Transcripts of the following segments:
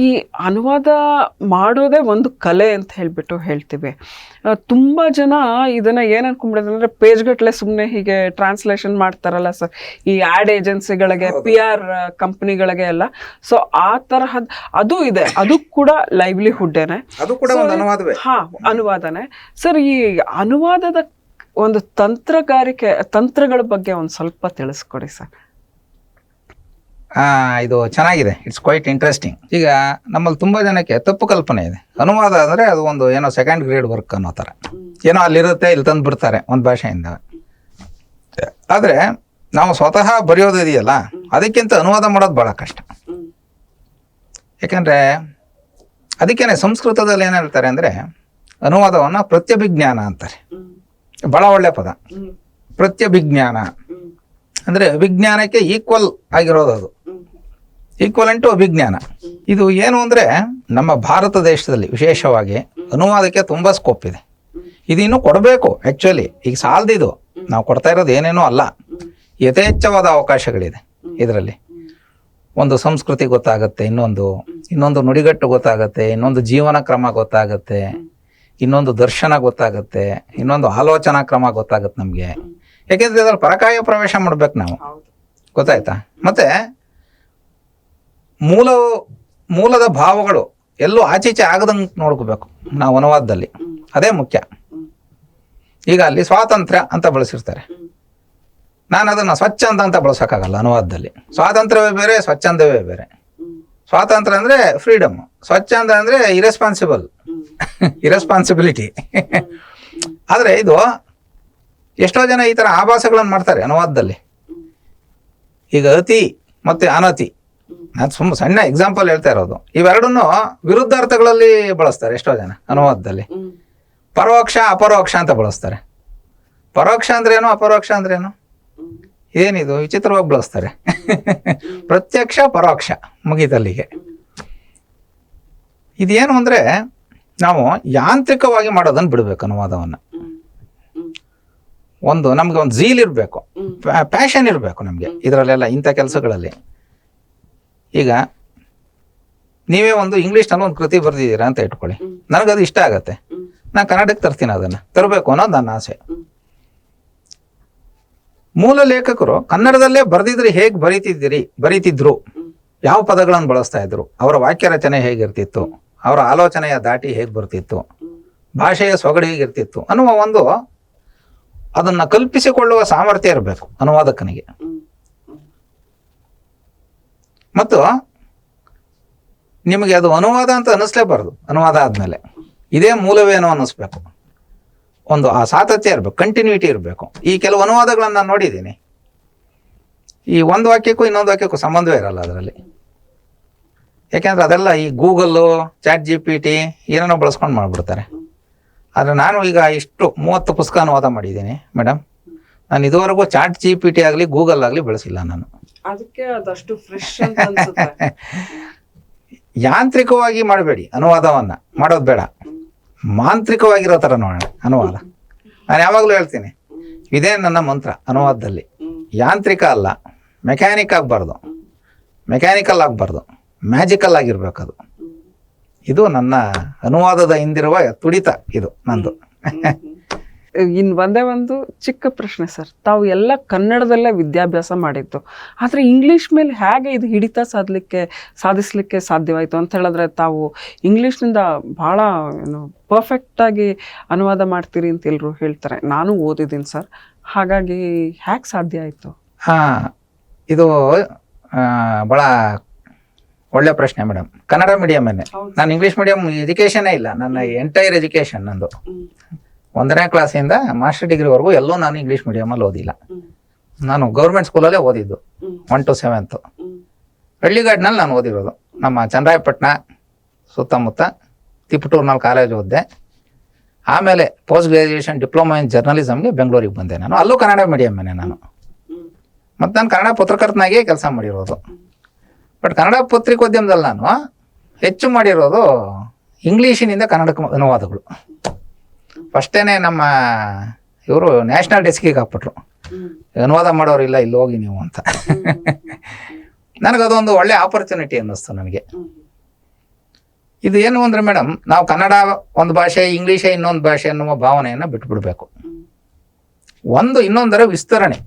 ಈ ಅನುವಾದ ಮಾಡೋದೇ ಒಂದು ಕಲೆ ಅಂತ ಹೇಳ್ಬಿಟ್ಟು ಹೇಳ್ತೀವಿ. ತುಂಬ ಜನ ಇದನ್ನು ಏನು ಅನ್ಕೊಂಡ್ಬಿಡೋದು ಅಂದರೆ ಪೇಜ್ಗಟ್ಟಲೆ ಸುಮ್ಮನೆ ಹೀಗೆ ಟ್ರಾನ್ಸ್ಲೇಷನ್ ಮಾಡ್ತಾರಲ್ಲ ಸರ್, ಈ ಆ್ಯಡ್ ಏಜೆನ್ಸಿಗಳಿಗೆ, PR ಕಂಪ್ನಿಗಳಿಗೆ ಎಲ್ಲ. ಸೊ ಆ ತರಹದ ಅದು ಇದೆ, ಅದು ಕೂಡ ಲೈವ್ಲಿಹುಡ್ಡೇನೆ, ಅದು ಕೂಡ ಒಂದು ಅನುವಾದವೇ. ಹಾಂ, ಅನುವಾದನೆ. ಸರ್, ಈ ಅನುವಾದದ ಒಂದು ತಂತ್ರಗಳ ಬಗ್ಗೆ ಒಂದು ಸ್ವಲ್ಪ ತಿಳಿಸ್ಕೊಡಿ ಸರ್. ಇದು ಚೆನ್ನಾಗಿದೆ, ಇಟ್ಸ್ ಕ್ವೈಟ್ ಇಂಟ್ರೆಸ್ಟಿಂಗ್. ಈಗ ನಮ್ಮಲ್ಲಿ ತುಂಬ ಜನಕ್ಕೆ ತಪ್ಪು ಕಲ್ಪನೆ ಇದೆ, ಅನುವಾದ ಅಂದರೆ ಅದು ಒಂದು ಏನೋ ಸೆಕೆಂಡ್ ಗ್ರೇಡ್ ವರ್ಕ್ ಅನ್ನೋ ಥರ, ಏನೋ ಅಲ್ಲಿರುತ್ತೆ ಇಲ್ಲಿ ತಂದು ಬಿಡ್ತಾರೆ ಒಂದು ಭಾಷೆಯಿಂದ. ಆದರೆ ನಾವು ಸ್ವತಃ ಬರೆಯೋದಿದೆಯಲ್ಲ, ಅದಕ್ಕಿಂತ ಅನುವಾದ ಮಾಡೋದು ಭಾಳ ಕಷ್ಟ. ಯಾಕೆಂದರೆ ಅದಕ್ಕೇನೆ ಸಂಸ್ಕೃತದಲ್ಲಿ ಏನು ಹೇಳ್ತಾರೆ ಅಂದರೆ ಅನುವಾದವನ್ನು ಪ್ರತ್ಯಭಿಜ್ಞಾನ ಅಂತಾರೆ. ಭಾಳ ಒಳ್ಳೆ ಪದ, ಪ್ರತ್ಯಭಿಜ್ಞಾನ ಅಂದರೆ ವಿಜ್ಞಾನಕ್ಕೆ ಈಕ್ವಲ್ ಆಗಿರೋದು, ಅದು ಈಕ್ವಲೆಂಟ್ ಟು ಅಭಿಜ್ಞಾನ. ಇದು ಏನು ಅಂದರೆ ನಮ್ಮ ಭಾರತ ದೇಶದಲ್ಲಿ ವಿಶೇಷವಾಗಿ ಅನುವಾದಕ್ಕೆ ತುಂಬ ಸ್ಕೋಪ್ ಇದೆ. ಇದು ಇನ್ನೂ ಕೊಡಬೇಕು ಆ್ಯಕ್ಚುಲಿ, ಈಗ ಸಾಲದಿದು, ನಾವು ಕೊಡ್ತಾ ಇರೋದು ಏನೇನೋ ಅಲ್ಲ, ಯಥೇಚ್ಛವಾದ ಅವಕಾಶಗಳಿದೆ ಇದರಲ್ಲಿ. ಒಂದು ಸಂಸ್ಕೃತಿ ಗೊತ್ತಾಗುತ್ತೆ, ಇನ್ನೊಂದು ನುಡಿಗಟ್ಟು ಗೊತ್ತಾಗುತ್ತೆ, ಇನ್ನೊಂದು ಜೀವನ ಕ್ರಮ ಗೊತ್ತಾಗುತ್ತೆ, ಇನ್ನೊಂದು ದರ್ಶನ ಗೊತ್ತಾಗುತ್ತೆ, ಇನ್ನೊಂದು ಆಲೋಚನಾ ಕ್ರಮ ಗೊತ್ತಾಗುತ್ತೆ ನಮಗೆ. ಯಾಕೆಂದರೆ ಇದ್ರಲ್ಲಿ ಪರಕಾಯ ಪ್ರವೇಶ ಮಾಡ್ಬೇಕು ನಾವು, ಗೊತ್ತಾಯ್ತಾ? ಮತ್ತು ಮೂಲದ ಭಾವಗಳು ಎಲ್ಲೂ ಆಚೀಚೆ ಆಗದಂಗೆ ನೋಡ್ಕೋಬೇಕು ನಾವು ಅನುವಾದದಲ್ಲಿ, ಅದೇ ಮುಖ್ಯ. ಈಗ ಅಲ್ಲಿ ಸ್ವಾತಂತ್ರ್ಯ ಅಂತ ಬಳಸಿರ್ತಾರೆ, ನಾನು ಅದನ್ನು ಸ್ವಚ್ಛಂದ ಅಂತ ಬಳಸೋಕ್ಕಾಗಲ್ಲ ಅನುವಾದದಲ್ಲಿ. ಸ್ವಾತಂತ್ರ್ಯವೇ ಬೇರೆ, ಸ್ವಚ್ಛಂದವೇ ಬೇರೆ. ಸ್ವಾತಂತ್ರ್ಯ ಅಂದರೆ ಫ್ರೀಡಮ್, ಸ್ವಚ್ಛಂದ ಅಂದರೆ ಇರೆಸ್ಪಾನ್ಸಿಬಿಲಿಟಿ. ಆದರೆ ಇದು ಎಷ್ಟೋ ಜನ ಈ ಥರ ಆಭಾಸಗಳನ್ನು ಮಾಡ್ತಾರೆ ಅನುವಾದದಲ್ಲಿ. ಈಗ ಅತಿ ಮತ್ತು ಅನತಿ, ನಾನು ಸಣ್ಣ ಎಕ್ಸಾಂಪಲ್ ಹೇಳ್ತಾ ಇರೋದು, ಇವೆರಡನ್ನೂ ವಿರುದ್ಧಾರ್ಥಗಳಲ್ಲಿ ಬಳಸ್ತಾರೆ ಎಷ್ಟೋ ಜನ ಅನುವಾದದಲ್ಲಿ. ಪರೋಕ್ಷ ಅಪರೋಕ್ಷ ಅಂತ ಬಳಸ್ತಾರೆ. ಪರೋಕ್ಷ ಅಂದ್ರೇನು, ಅಪರೋಕ್ಷ ಅಂದ್ರೇನು, ಏನಿದು ವಿಚಿತ್ರವಾಗಿ ಬಳಸ್ತಾರೆ. ಪ್ರತ್ಯಕ್ಷ ಪರೋಕ್ಷ ಮುಗಿತಲ್ಲಿಗೆ. ಇದೇನು ಅಂದರೆ ನಾವು ಯಾಂತ್ರಿಕವಾಗಿ ಮಾಡೋದನ್ನು ಬಿಡಬೇಕು ಅನುವಾದವನ್ನು. ನಮ್ಗೆ ಒಂದು ಝೀಲ್ ಇರಬೇಕು, ಪ್ಯಾಷನ್ ಇರಬೇಕು ನಮಗೆ ಇದರಲ್ಲೆಲ್ಲ, ಇಂಥ ಕೆಲಸಗಳಲ್ಲಿ. ಈಗ ನೀವೇ ಒಂದು ಇಂಗ್ಲೀಷ್ನಲ್ಲಿ ಒಂದು ಕೃತಿ ಬರೆದಿದ್ದೀರಾ ಅಂತ ಇಟ್ಕೊಳ್ಳಿ, ನನಗದು ಇಷ್ಟ ಆಗತ್ತೆ, ನಾನು ಕನ್ನಡಕ್ಕೆ ತರ್ತೀನಿ, ಅದನ್ನು ತರಬೇಕು ಅನ್ನೋದು ನನ್ನ ಆಸೆ. ಮೂಲ ಲೇಖಕರು ಕನ್ನಡದಲ್ಲೇ ಬರೆದಿದ್ರೆ ಹೇಗೆ ಬರೀತಿದ್ರು, ಯಾವ ಪದಗಳನ್ನು ಬಳಸ್ತಾ ಇದ್ರು, ಅವರ ವಾಕ್ಯ ರಚನೆ ಹೇಗಿರ್ತಿತ್ತು, ಅವರ ಆಲೋಚನೆಯ ದಾಟಿ ಹೇಗೆ ಬರ್ತಿತ್ತು, ಭಾಷೆಯ ಸೊಗಡು ಹೇಗಿರ್ತಿತ್ತು ಅನ್ನುವ ಅದನ್ನು ಕಲ್ಪಿಸಿಕೊಳ್ಳುವ ಸಾಮರ್ಥ್ಯ ಇರಬೇಕು ಅನುವಾದಕನಿಗೆ. ಮತ್ತು ನಿಮಗೆ ಅದು ಅನುವಾದ ಅಂತ ಅನ್ನಿಸ್ಲೇಬಾರ್ದು. ಅನುವಾದ ಆದಮೇಲೆ ಇದೇ ಮೂಲವೇನೋ ಅನ್ನಿಸ್ಬೇಕು, ಆ ಸಾತತ್ಯ ಇರಬೇಕು, ಕಂಟಿನ್ಯೂಟಿ ಇರಬೇಕು. ಈ ಕೆಲವು ಅನುವಾದಗಳನ್ನು ನಾನು ನೋಡಿದ್ದೀನಿ, ಈ ಒಂದು ವಾಕ್ಯಕ್ಕೂ ಇನ್ನೊಂದು ವಾಕ್ಯಕ್ಕೂ ಸಂಬಂಧವೇ ಇರಲ್ಲ ಅದರಲ್ಲಿ. ಯಾಕೆಂದರೆ ಅದೆಲ್ಲ ಈ ಗೂಗಲ್ಲು, ChatGPT ಏನೇನೋ ಬಳಸ್ಕೊಂಡು ಮಾಡಿಬಿಡ್ತಾರೆ. ಆದರೆ ನಾನು ಈಗ 30 ಪುಸ್ತಕ ಅನುವಾದ ಮಾಡಿದ್ದೀನಿ ಮೇಡಮ್. ನಾನು ಇದುವರೆಗೂ ChatGPT ಆಗಲಿ ಗೂಗಲ್ ಆಗಲಿ ಬಳಸಿಲ್ಲ ನಾನು. ಅದಕ್ಕೆ ಅದಷ್ಟು ಫ್ರೆಶ್ ಅಂತ ಅನ್ಸುತ್ತೆ. ಯಾಂತ್ರಿಕವಾಗಿ ಮಾಡಬೇಡಿ ಅನುವಾದವನ್ನು, ಮಾಡೋದು ಬೇಡ. ಮಾಂತ್ರಿಕವಾಗಿರೋ ಥರ ನೋಡೋಣ ಅನುವಾದ. ನಾನು ಯಾವಾಗಲೂ ಹೇಳ್ತೀನಿ, ಇದೇ ನನ್ನ ಮಂತ್ರ ಅನುವಾದದಲ್ಲಿ. ಯಾಂತ್ರಿಕ ಅಲ್ಲ, ಮೆಕ್ಯಾನಿಕಲ್ ಆಗಬಾರ್ದು, ಮ್ಯಾಜಿಕಲ್ ಆಗಿರ್ಬೇಕು ಅದು. ಇದು ನನ್ನ ಅನುವಾದದ ಹಿಂದಿರುವ ತುಡಿತ, ಇದು ನಂದು. ಒಂದೇ ಒಂದು ಚಿಕ್ಕ ಪ್ರಶ್ನೆ ಸರ್, ತಾವು ಎಲ್ಲ ಕನ್ನಡದಲ್ಲೇ ವಿದ್ಯಾಭ್ಯಾಸ ಮಾಡಿದ್ದು, ಆದರೆ ಇಂಗ್ಲೀಷ್ ಮೇಲೆ ಹೇಗೆ ಇದು ಹಿಡಿತ ಸಾಧಿಸಲಿಕ್ಕೆ ಸಾಧ್ಯವಾಯಿತು ಅಂತ ಹೇಳಿದ್ರೆ, ತಾವು ಇಂಗ್ಲೀಷ್ನಿಂದ ಭಾಳ ಪರ್ಫೆಕ್ಟಾಗಿ ಅನುವಾದ ಮಾಡ್ತೀರಿ ಅಂತ ಎಲ್ಲರೂ ಹೇಳ್ತಾರೆ, ನಾನು ಓದಿದ್ದೀನಿ ಸರ್. ಹಾಗಾಗಿ ಹೇಗೆ ಸಾಧ್ಯ ಆಯಿತು? ಇದು ಭಾಳ ಒಳ್ಳೆ ಪ್ರಶ್ನೆ ಮೇಡಮ್. ಕನ್ನಡ ಮೀಡಿಯಮನ್ನೇ, ನಾನು ಇಂಗ್ಲೀಷ್ ಮೀಡಿಯಂ ಎಜುಕೇಷನೇ ಇಲ್ಲ. ನನ್ನ ಎಂಟೈರ್ ಎಜುಕೇಷನ್ ನಂದು 1ನೇ ಕ್ಲಾಸಿಂದ ಮಾಸ್ಟರ್ ಡಿಗ್ರಿವರೆಗೂ ಎಲ್ಲೂ ನಾನು ಇಂಗ್ಲೀಷ್ ಮೀಡಿಯಮಲ್ಲಿ ಓದಿಲ್ಲ. ನಾನು ಗೌರ್ಮೆಂಟ್ ಸ್ಕೂಲಲ್ಲೇ ಓದಿದ್ದು 1 to 7th. ಹಳ್ಳಿಗಾಡಿನಲ್ಲಿ ನಾನು ಓದಿರೋದು. ನಮ್ಮ ಚನ್ನರಾಯಪಟ್ಟಣ ಸುತ್ತಮುತ್ತ ತಿಪಟೂರ್ನಲ್ಲಿ ಕಾಲೇಜ್ ಓದಿದೆ. ಆಮೇಲೆ ಪೋಸ್ಟ್ ಗ್ರ್ಯಾಜುಯೇಷನ್ ಡಿಪ್ಲೊಮಾ ಇನ್ ಜರ್ನಲಿಸಮ್ಗೆ ಬೆಂಗಳೂರಿಗೆ ಬಂದೆ. ನಾನು ಅಲ್ಲೂ ಕನ್ನಡ ಮೀಡಿಯಮ್ಮೇ ನಾನು. ಮತ್ತು ನಾನು ಕನ್ನಡ ಪತ್ರಕರ್ತನಾಗಿಯೇ ಕೆಲಸ ಮಾಡಿರೋದು. ಬಟ್ ಕನ್ನಡ ಪತ್ರಿಕೋದ್ಯಮದಲ್ಲಿ ನಾನು ಹೆಚ್ಚು ಮಾಡಿರೋದು ಇಂಗ್ಲೀಷಿನಿಂದ ಕನ್ನಡಕ್ಕೆ ಅನುವಾದಗಳು. ಫಸ್ಟೇನೆ ನಮ್ಮ ಇವರು ನ್ಯಾಷನಲ್ ಡೆಸ್ಕಿಗೆ ಹಾಕ್ಬಿಟ್ರು, ಅನುವಾದ ಮಾಡೋರಿಲ್ಲ ಇಲ್ಲಿ ಹೋಗಿ ನೀವು ಅಂತ. ನನಗದೊಂದು ಒಳ್ಳೆ ಆಪರ್ಚುನಿಟಿ ಅನ್ನಿಸ್ತು ನನಗೆ. ಇದು ಏನು ಅಂದರೆ ಮೇಡಮ್, ನಾವು ಕನ್ನಡ ಒಂದು ಭಾಷೆ, ಇಂಗ್ಲೀಷೇ ಇನ್ನೊಂದು ಭಾಷೆ ಅನ್ನುವ ಭಾವನೆಯನ್ನು ಬಿಟ್ಬಿಡ್ಬೇಕು. ಒಂದು ಇನ್ನೊಂದರ ವಿಸ್ತರಣೆ.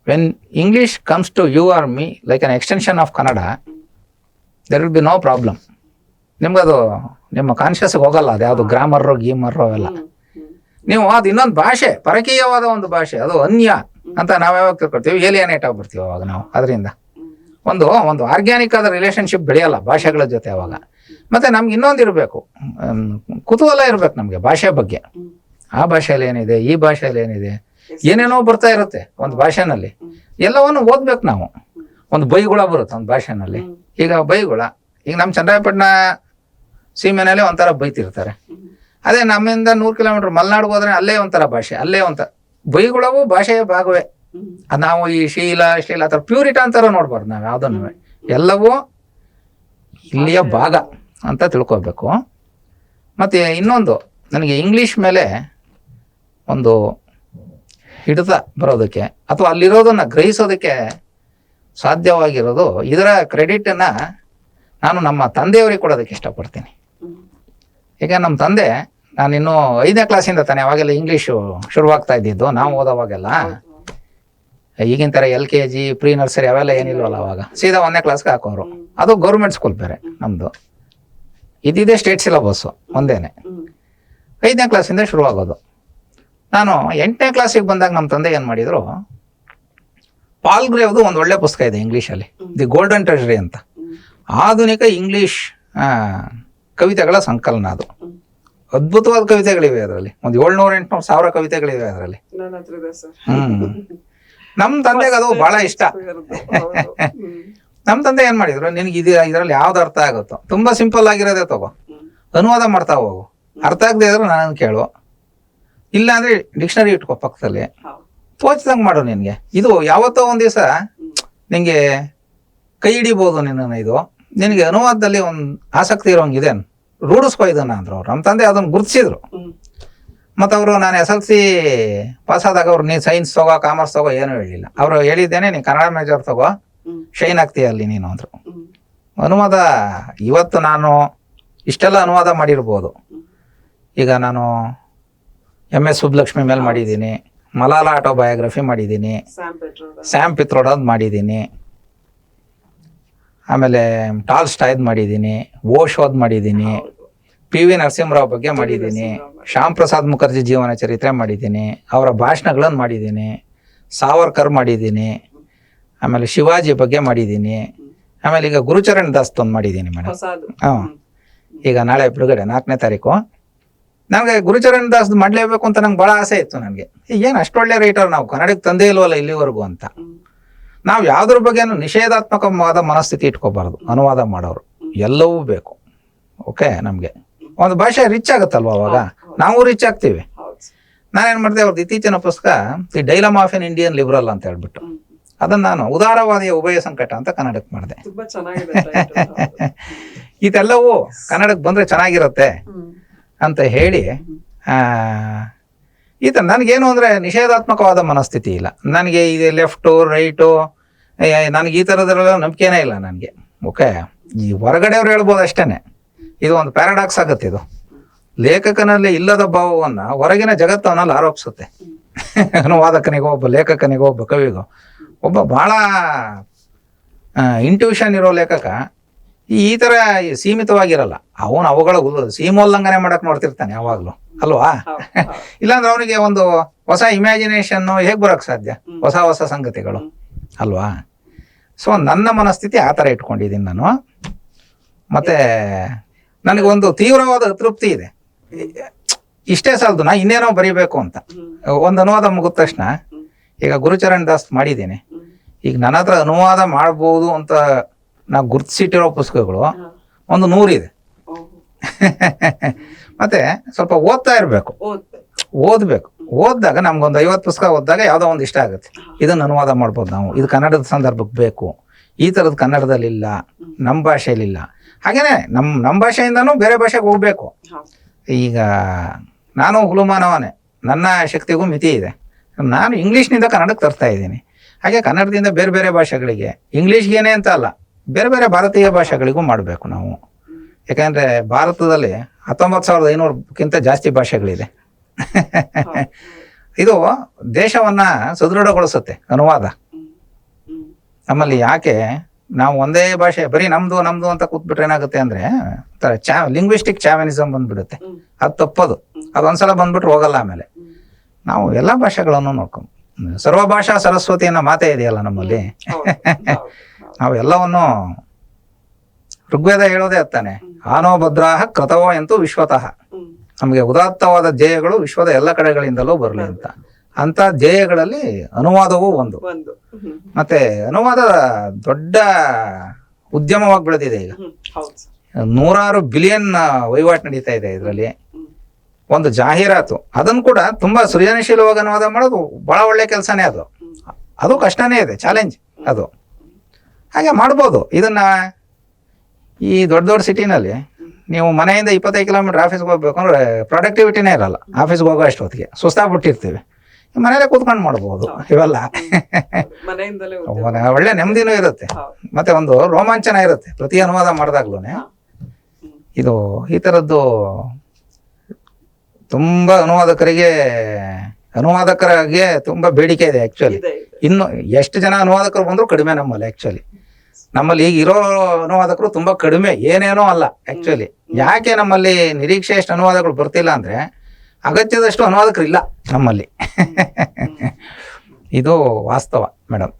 When English comes to you or me like an extension of Kannada, there will be no problem. ನಿಮ್ಗದು ನಿಮ್ಮ ಕಾನ್ಷಿಯಸ್ಗೆ ಹೋಗಲ್ಲ, ಅದು ಯಾವುದು ಗ್ರಾಮರ್ರು ಗೀಮರ್ರು ಅವೆಲ್ಲ. ನೀವು ಅದು ಇನ್ನೊಂದು ಭಾಷೆ, ಪರಕೀಯವಾದ ಒಂದು ಭಾಷೆ, ಅದು ಅನ್ಯ ಅಂತ ನಾವು ಯಾವಾಗ ತಿಳ್ಕೊಳ್ತೀವಿ, ಏಲಿಯನೇಟ್ ಆಗ್ಬಿಡ್ತೀವಿ ಅವಾಗ ನಾವು. ಅದರಿಂದ ಒಂದು ಆರ್ಗ್ಯಾನಿಕ್ ಆದ ರಿಲೇಷನ್ಶಿಪ್ ಬೆಳೆಯಲ್ಲ ಭಾಷೆಗಳ ಜೊತೆ ಅವಾಗ. ಮತ್ತೆ ನಮ್ಗೆ ಇನ್ನೊಂದು ಇರಬೇಕು, ಕುತೂಹಲ ಇರಬೇಕು ನಮಗೆ ಭಾಷೆ ಬಗ್ಗೆ. ಆ ಭಾಷೆಯಲ್ಲಿ ಏನಿದೆ, ಈ ಭಾಷೆಯಲ್ಲಿ ಏನಿದೆ, ಏನೇನೋ ಬರ್ತಾ ಇರುತ್ತೆ ಒಂದು ಭಾಷೆನಲ್ಲಿ. ಎಲ್ಲವನ್ನು ಓದ್ಬೇಕು ನಾವು. ಒಂದು ಬೈಗುಳ ಬರುತ್ತೆ ಒಂದು ಭಾಷೆನಲ್ಲಿ. ಈಗ ಬೈಗುಳ, ಈಗ ನಮ್ಮ ಚನ್ನರಾಯಪಟ್ಟಣ ಸೀಮೆನಲ್ಲಿ ಒಂಥರ ಬೈತಿರ್ತಾರೆ. ಅದೇ ನಮ್ಮಿಂದ 100 ಕಿಲೋಮೀಟರ್ ಮಲೆನಾಡಿಗೆ ಹೋದ್ರೆ ಅಲ್ಲೇ ಒಂಥರ ಭಾಷೆ, ಅಲ್ಲೇ ಒಂಥರ ಬೈಗುಳವು ಭಾಷೆಯ ಭಾಗವೇ. ನಾವು ಈ ಶೀಲ ಆ ಥರ ಪ್ಯೂರಿಟ ಅಂತಾರ ನೋಡ್ಬಾರ್ದು ನಾವು ಯಾವುದನ್ನು. ಎಲ್ಲವೂ ಇಲ್ಲಿಯ ಭಾಗ ಅಂತ ತಿಳ್ಕೊಬೇಕು. ಮತ್ತು ಇನ್ನೊಂದು, ನನಗೆ ಇಂಗ್ಲೀಷ್ ಮೇಲೆ ಒಂದು ಹಿಡಿತ ಬರೋದಕ್ಕೆ ಅಥವಾ ಅಲ್ಲಿರೋದನ್ನು ಗ್ರಹಿಸೋದಕ್ಕೆ ಸಾಧ್ಯವಾಗಿರೋದು, ಇದರ ಕ್ರೆಡಿಟನ್ನು ನಾನು ನಮ್ಮ ತಂದೆಯವರಿಗೆ ಕೊಡೋದಕ್ಕೆ ಇಷ್ಟಪಡ್ತೀನಿ. ಈಗ ನಮ್ಮ ತಂದೆ, ನಾನಿನ್ನೂ 5ನೇ ಕ್ಲಾಸಿಂದ ತಾನೆ ಅವಾಗೆಲ್ಲ ಇಂಗ್ಲೀಷು ಶುರುವಾಗ್ತಾ ಇದ್ದಿದ್ದು ನಾವು ಓದೋವಾಗೆಲ್ಲ. ಈಗಿನ ಥರ LKG ಪ್ರೀ ನರ್ಸರಿ ಅವೆಲ್ಲ ಏನಿಲ್ವಲ್ಲ ಅವಾಗ. ಸೀದಾ 1ನೇ ಕ್ಲಾಸ್ಗೆ ಹಾಕೋರು. ಅದು ಗೌರ್ಮೆಂಟ್ ಸ್ಕೂಲ್ ಬೇರೆ ನಮ್ಮದು. ಇದ್ದಿದ್ದೇ ಸ್ಟೇಟ್ ಸಿಲಬಸ್ಸು ಒಂದೇನೆ. 5ನೇ ಕ್ಲಾಸಿಂದ ಶುರುವಾಗೋದು. ನಾನು 8ನೇ ಕ್ಲಾಸಿಗೆ ಬಂದಾಗ ನಮ್ಮ ತಂದೆ ಏನು ಮಾಡಿದರು, ಪಾಲ್ಗ್ರೇವ್ದು ಒಂದು ಒಳ್ಳೆ ಪುಸ್ತಕ ಇದೆ ಇಂಗ್ಲೀಷಲ್ಲಿ, ದಿ ಗೋಲ್ಡನ್ ಟ್ರೆಜರಿ ಅಂತ. ಆಧುನಿಕ ಇಂಗ್ಲೀಷ್ ಕವಿತೆಗಳ ಸಂಕಲನ ಅದು. ಅದ್ಭುತವಾದ ಕವಿತೆಗಳಿವೆ ಅದರಲ್ಲಿ. ಒಂದು 700-800 ಸಾವಿರ ಕವಿತೆಗಳಿವೆ ಅದರಲ್ಲಿ. ನಮ್ಮ ತಂದೆಗೆ ಅದು ಬಹಳ ಇಷ್ಟ. ನಮ್ಮ ತಂದೆ ಏನ್ ಮಾಡಿದ್ರು, ನಿನಗೆ ಇದರಲ್ಲಿ ಯಾವ್ದು ಅರ್ಥ ಆಗುತ್ತೋ, ತುಂಬಾ ಸಿಂಪಲ್ ಆಗಿರೋದೇ ತಗೋ, ಅನುವಾದ ಮಾಡ್ತಾ ಹೋಗು. ಅರ್ಥ ಆಗದೆ ಇದ್ರೆ ನಾನು ಕೇಳು, ಇಲ್ಲ ಅಂದ್ರೆ ಡಿಕ್ಷನರಿ ಇಟ್ಕೋ ಪಕ್ಕದಲ್ಲಿ, ತೋಚಿದಂಗೆ ಮಾಡು. ನಿನ್ಗೆ ಇದು ಯಾವತ್ತೋ ಒಂದ್ ದಿವಸ ನಿಂಗೆ ಕೈ ಹಿಡಿಬೋದು ನಿನ್ನ. ಇದು ನಿನಗೆ ಅನುವಾದದಲ್ಲಿ ಒಂದು ಆಸಕ್ತಿ ಇರೋಂಗಿದೆ, ರೂಢಿಸ್ಕೊ ಇದನ್ನ ಅಂದ್ರು ಅವ್ರು. ನಮ್ಮ ತಂದೆ ಅದನ್ನು ಗುರುತಿಸಿದ್ರು. ಮತ್ತು ಅವರು ನಾನು SLC ಪಾಸ್ ಆದಾಗ ಅವ್ರು ನೀನು ಸೈನ್ಸ್ ತಗೋ, ಕಾಮರ್ಸ್ ತಗೋ ಏನೂ ಹೇಳಿಲ್ಲ. ಅವರು ಹೇಳಿದ್ದೇನೆ, ನೀನು ಕನ್ನಡ ಮೇಜರ್ ತಗೋ, ಶೈನ್ ಆಗ್ತೀಯ ಅಲ್ಲಿ ನೀನು ಅಂದರು. ಅನುವಾದ ಇವತ್ತು ನಾನು ಇಷ್ಟೆಲ್ಲ ಅನುವಾದ ಮಾಡಿರ್ಬೋದು. ಈಗ ನಾನು MS ಸುಬ್ಬಲಕ್ಷ್ಮಿ ಮೇಲೆ ಮಾಡಿದ್ದೀನಿ, ಮಲಾಲಾ ಆಟೋಬಯೋಗ್ರಫಿ ಮಾಡಿದ್ದೀನಿ, ಸ್ಯಾಮ್ ಪಿತ್ರೋಡದ್ ಮಾಡಿದ್ದೀನಿ, ಆಮೇಲೆ ಟಾಲ್ಸ್ಟಾಯ್ದು ಮಾಡಿದ್ದೀನಿ, ಓಶೋದ್ ಮಾಡಿದ್ದೀನಿ, PV ನರಸಿಂಹರಾವ್ ಬಗ್ಗೆ ಮಾಡಿದ್ದೀನಿ, ಶ್ಯಾಮ್ ಪ್ರಸಾದ್ ಮುಖರ್ಜಿ ಜೀವನ ಚರಿತ್ರೆ ಮಾಡಿದ್ದೀನಿ, ಅವರ ಭಾಷಣಗಳನ್ನು ಮಾಡಿದ್ದೀನಿ, ಸಾವರ್ಕರ್ ಮಾಡಿದ್ದೀನಿ, ಆಮೇಲೆ ಶಿವಾಜಿ ಬಗ್ಗೆ ಮಾಡಿದ್ದೀನಿ, ಆಮೇಲೆ ಈಗ ಗುರುಚರಣ್ ದಾಸ್ ಒಂದು ಮಾಡಿದ್ದೀನಿ ಮೇಡಮ್. ಹಾಂ, ಈಗ ನಾಳೆ ಬಿಡುಗಡೆ 4ನೇ ತಾರೀಕು. ನನಗೆ ಗುರುಚರಣ್ ದಾಸ್ ಮಾಡಲೇಬೇಕು ಅಂತ ನಂಗೆ ಭಾಳ ಆಸೆ ಇತ್ತು. ನನಗೆ ಏನು ಅಷ್ಟೊಳ್ಳೆ ರೈಟರ್ ನಾವು ಕನ್ನಡಕ್ಕೆ ತಂದೇ ಇಲ್ವಲ್ಲ ಇಲ್ಲಿವರೆಗೂ ಅಂತ. ನಾವು ಯಾವುದ್ರ ಬಗ್ಗೆನೂ ನಿಷೇಧಾತ್ಮಕವಾದ ಮನಸ್ಥಿತಿ ಇಟ್ಕೋಬಾರ್ದು. ಅನುವಾದ ಮಾಡೋರು ಎಲ್ಲವೂ ಬೇಕು. ಓಕೆ, ನಮಗೆ ಒಂದು ಭಾಷೆ ರಿಚ್ ಆಗುತ್ತಲ್ವ, ಅವಾಗ ನಾವು ರಿಚ್ ಆಗ್ತೀವಿ. ನಾನೇನು ಮಾಡಿದೆ, ಅವ್ರದ್ದು ಇತ್ತೀಚಿನ ಪುಸ್ತಕ the ಡೈಲಮ್ of an Indian liberal ಅಂತ ಹೇಳ್ಬಿಟ್ಟು, ಅದನ್ನು ನಾನು ಉದಾರವಾದಿಯ ಉಭಯ ಸಂಕಟ ಅಂತ ಕನ್ನಡಕ್ಕೆ ಮಾಡಿದೆ. ಇದೆಲ್ಲವೂ ಕನ್ನಡಕ್ಕೆ ಬಂದರೆ ಚೆನ್ನಾಗಿರುತ್ತೆ ಅಂತ ಹೇಳಿ, ನನಗೇನು ಅಂದರೆ ನಿಷೇಧಾತ್ಮಕವಾದ ಮನಸ್ಥಿತಿ ಇಲ್ಲ ನನಗೆ. ಇದು ಲೆಫ್ಟು ರೈಟು ನನಗೆ ಈ ಥರದ್ರೆಲ್ಲ ನಂಬಿಕೆನೇ ಇಲ್ಲ ನನಗೆ. ಓಕೆ, ಈ ಹೊರಗಡೆಯವ್ರು ಹೇಳ್ಬೋದು ಅಷ್ಟೇ. ಇದು ಒಂದು ಪ್ಯಾರಾಡಾಕ್ಸ್ ಆಗುತ್ತೆ. ಇದು ಲೇಖಕನಲ್ಲಿ ಇಲ್ಲದ ಭಾವವನ್ನು ಹೊರಗಿನ ಜಗತ್ತು ಅವನಲ್ಲಿ ಆರೋಪಿಸುತ್ತೆ. ಅನುವಾದಕನಿಗೋ, ಒಬ್ಬ ಲೇಖಕನಿಗೋ, ಒಬ್ಬ ಕವಿಗೋ, ಒಬ್ಬ ಭಾಳ ಇಂಟ್ಯೂಷನ್ ಇರೋ ಲೇಖಕ ಈ ಥರ ಸೀಮಿತವಾಗಿರಲ್ಲ. ಅವನು ಅವುಗಳ ಸೀಮೋಲ್ಲಂಘನೆ ಮಾಡಕ್ಕೆ ನೋಡ್ತಿರ್ತಾನೆ ಯಾವಾಗಲೂ, ಅಲ್ವಾ? ಇಲ್ಲಾಂದ್ರೆ ಅವನಿಗೆ ಒಂದು ಹೊಸ ಇಮ್ಯಾಜಿನೇಷನ್ನು ಹೇಗೆ ಬರೋಕ್ಕೆ ಸಾಧ್ಯ, ಹೊಸ ಹೊಸ ಸಂಗತಿಗಳು, ಅಲ್ವಾ? ಸೊ ನನ್ನ ಮನಸ್ಥಿತಿ ಆ ಥರ ಇಟ್ಕೊಂಡಿದ್ದೀನಿ ನಾನು. ಮತ್ತು ನನಗೊಂದು ತೀವ್ರವಾದ ಅತೃಪ್ತಿ ಇದೆ. ಇಷ್ಟೇ ಸಾಲದು, ನಾ ಇನ್ನೇನೋ ಬರೀಬೇಕು ಅಂತ. ಒಂದು ಅನುವಾದ ಮುಗಿದ ತಕ್ಷಣ, ಈಗ ಗುರುಚರಣ್ ದಾಸ್ ಮಾಡಿದ್ದೀನಿ, ಈಗ ನನ್ನ ಹತ್ರ ಅನುವಾದ ಮಾಡ್ಬೋದು ಅಂತ ನಾವು ಗುರ್ತಿಸಿಟ್ಟಿರೋ ಪುಸ್ತಕಗಳು ಒಂದು 100 ಇದೆ. ಮತ್ತೆ ಸ್ವಲ್ಪ ಓದ್ತಾ ಇರಬೇಕು, ಓದಬೇಕು. ಓದಿದಾಗ ನಮ್ಗೊಂದು 50 ಪುಸ್ತಕ ಓದಿದಾಗ ಯಾವುದೋ ಒಂದು ಇಷ್ಟ ಆಗುತ್ತೆ, ಇದನ್ನು ಅನುವಾದ ಮಾಡ್ಬೋದು ನಾವು, ಇದು ಕನ್ನಡದ ಸಂದರ್ಭಕ್ಕೆ ಬೇಕು, ಈ ಥರದ್ದು ಕನ್ನಡದಲ್ಲಿ ಇಲ್ಲ, ನಮ್ಮ ಭಾಷೆಯಲ್ಲಿಲ್ಲ. ಹಾಗೇನೆ ನಮ್ಮ ಭಾಷೆಯಿಂದನೂ ಬೇರೆ ಭಾಷೆಗೆ ಹೋಗ್ಬೇಕು. ಈಗ ನಾನು ಹುಲುಮಾನವನೇ, ನನ್ನ ಶಕ್ತಿಗೂ ಮಿತಿ ಇದೆ. ನಾನು ಇಂಗ್ಲೀಷ್ನಿಂದ ಕನ್ನಡಕ್ಕೆ ತರ್ತಾ ಇದ್ದೀನಿ. ಹಾಗೆ ಕನ್ನಡದಿಂದ ಬೇರೆ ಬೇರೆ ಭಾಷೆಗಳಿಗೆ, ಇಂಗ್ಲೀಷ್ಗೇನೆ ಅಂತ ಅಲ್ಲ, ಬೇರೆ ಬೇರೆ ಭಾರತೀಯ ಭಾಷೆಗಳಿಗೂ ಮಾಡಬೇಕು ನಾವು. ಯಾಕಂದರೆ ಭಾರತದಲ್ಲಿ 19,500ಕ್ಕಿಂತ ಜಾಸ್ತಿ ಭಾಷೆಗಳಿದೆ. ಇದು ದೇಶವನ್ನು ಸದೃಢಗೊಳಿಸುತ್ತೆ ಅನುವಾದ. ನಮ್ಮಲ್ಲಿ ಯಾಕೆ ನಾವು ಒಂದೇ ಭಾಷೆ ಬರೀ ನಮ್ದು ಅಂತ ಕೂತ್ಬಿಟ್ರೆ ಏನಾಗುತ್ತೆ ಅಂದರೆ ಲಿಂಗ್ವಿಸ್ಟಿಕ್ ಚಾವನಿಸಮ್ ಬಂದ್ಬಿಡುತ್ತೆ. ಅದು ತಪ್ಪದು. ಅದು ಒಂದ್ಸಲ ಬಂದ್ಬಿಟ್ರೆ ಹೋಗಲ್ಲ. ಆಮೇಲೆ ನಾವು ಎಲ್ಲ ಭಾಷೆಗಳನ್ನು ನೋಡ್ಕೊಂಡು ಸರ್ವಭಾಷಾ ಸರಸ್ವತಿ ಅನ್ನೋ ಮಾತೇ ಇದೆಯಲ್ಲ ನಮ್ಮಲ್ಲಿ. ನಾವು ಎಲ್ಲವನ್ನು ಋಗ್ವೇದ ಹೇಳೋದೇ ತಾನೆ, ಆನೋ ಭದ್ರಾಹ ಕ್ರತವೋ ಎಂತೂ ವಿಶ್ವತಃ. ನಮಗೆ ಉದಾತ್ತವಾದ ಧ್ಯೇಯಗಳು ವಿಶ್ವದ ಎಲ್ಲ ಕಡೆಗಳಿಂದಲೂ ಬರಲಿ ಅಂತ ಧ್ಯೇಯಗಳಲ್ಲಿ ಅನುವಾದವೂ ಒಂದು. ಮತ್ತೆ ಅನುವಾದ ದೊಡ್ಡ ಉದ್ಯಮವಾಗಿ ಬೆಳೆದಿದೆ. ಈಗ 100 ಬಿಲಿಯನ್ ವಹಿವಾಟು ನಡೀತಾ ಇದೆ ಇದರಲ್ಲಿ. ಒಂದು ಜಾಹೀರಾತು ಅದನ್ನು ಕೂಡ ತುಂಬಾ ಸೃಜನಶೀಲವಾಗಿ ಅನುವಾದ ಮಾಡೋದು ಬಹಳ ಒಳ್ಳೆ ಕೆಲಸನೇ. ಅದು ಕಷ್ಟನೇ ಇದೆ, ಚಾಲೆಂಜ್ ಅದು. ಹಾಗೆ ಮಾಡ್ಬೋದು ಇದನ್ನ. ಈ ದೊಡ್ಡ ಸಿಟಿನಲ್ಲಿ ನೀವು ಮನೆಯಿಂದ 25 ಕಿಲೋಮೀಟರ್ ಆಫೀಸ್ಗೆ ಹೋಗ್ಬೇಕು ಅಂದ್ರೆ ಪ್ರೊಡಕ್ಟಿವಿಟಿನೇ ಇರಲ್ಲ. ಆಫೀಸ್ಗೆ ಹೋಗೋ ಅಷ್ಟೊತ್ತಿಗೆ ಸುಸ್ತಾಗ್ಬಿಟ್ಟಿರ್ತೀವಿ. ಮನೇಲೆ ಕೂತ್ಕೊಂಡು ಮಾಡ್ಬೋದು ಇವೆಲ್ಲ. ಒಳ್ಳೆ ನೆಮ್ಮದಿನೂ ಇರುತ್ತೆ, ಮತ್ತೆ ಒಂದು ರೋಮಾಂಚನ ಇರುತ್ತೆ ಪ್ರತಿ ಅನುವಾದ ಮಾಡಿದಾಗ್ಲೂ. ಇದು ಈ ಥರದ್ದು ತುಂಬಾ ಅನುವಾದಕರಿಗೆ ತುಂಬಾ ಬೇಡಿಕೆ ಇದೆ ಆ್ಯಕ್ಚುಲಿ. ಇನ್ನು ಎಷ್ಟು ಜನ ಅನುವಾದಕರು ಬಂದರೂ ಕಡಿಮೆ ನಮ್ಮಲ್ಲಿ. ಆ್ಯಕ್ಚುಲಿ ನಮ್ಮಲ್ಲಿ ಈಗ ಇರೋ ಅನುವಾದಕರು ತುಂಬಾ ಕಡಿಮೆ, ಏನೇನೋ ಅಲ್ಲ ಆ್ಯಕ್ಚುಲಿ. ಯಾಕೆ ನಮ್ಮಲ್ಲಿ ನಿರೀಕ್ಷೆ ಎಷ್ಟು ಅನುವಾದಗಳು ಬರ್ತಿಲ್ಲ ಅಂದರೆ ಅಗತ್ಯದಷ್ಟು ಅನುವಾದಕರು ಇಲ್ಲ ನಮ್ಮಲ್ಲಿ. ಇದು ವಾಸ್ತವ ಮೇಡಮ್.